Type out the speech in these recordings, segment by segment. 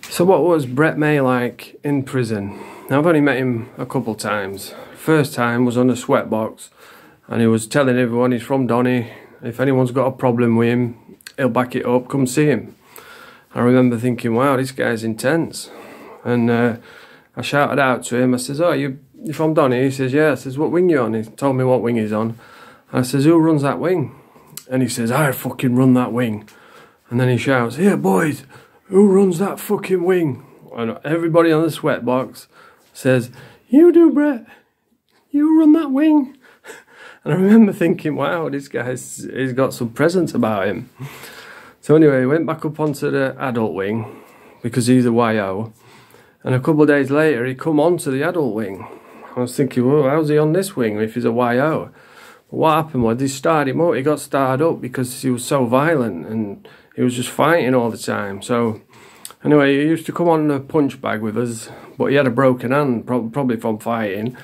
So what was Bret like in prison? Now I've only met him a couple times. First time was on a sweatbox, and he was telling everyone he's from Donny. If anyone's got a problem with him, he'll back it up, come see him. I remember thinking, wow, this guy's intense. And I shouted out to him, I says, oh, you're from Donny? He says, yeah. I says, what wing you on? He told me what wing he's on. I says, who runs that wing? And he says, I fucking run that wing. And then he shouts, here boys, who runs that fucking wing? And everybody on the sweatbox says, you do, Bret. You run that wing. And I remember thinking, wow, this guy's he's got some presence about him. So anyway, he went back up onto the adult wing because he's a YO. And a couple of days later, he come onto the adult wing. I was thinking, well, how's he on this wing if he's a YO? But what happened was, they started him up. He got started up because he was so violent and he was just fighting all the time. So anyway, he used to come on the punch bag with us, but he had a broken hand, probably from fighting.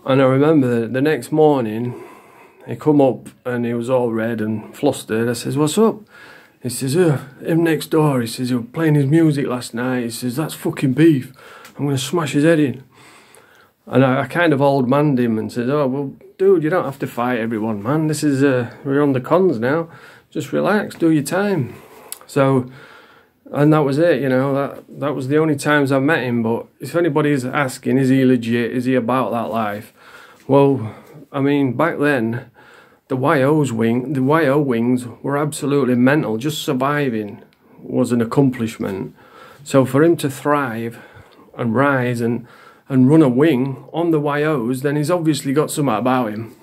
And I remember the next morning, he come up and he was all red and flustered. I says, what's up? He says, him next door. He says, he was playing his music last night. He says, that's fucking beef. I'm going to smash his head in. And I kind of old manned him and said, oh, well, dude, you don't have to fight everyone, man. This is, we're on the cons now. Just relax, do your time. So, and that was it, you know, that was the only times I met him. But if anybody's asking, is he legit, is he about that life? Well, I mean, back then, the YO wings were absolutely mental. Just surviving was an accomplishment. So for him to thrive and rise and run a wing on the YOs, then he's obviously got something about him.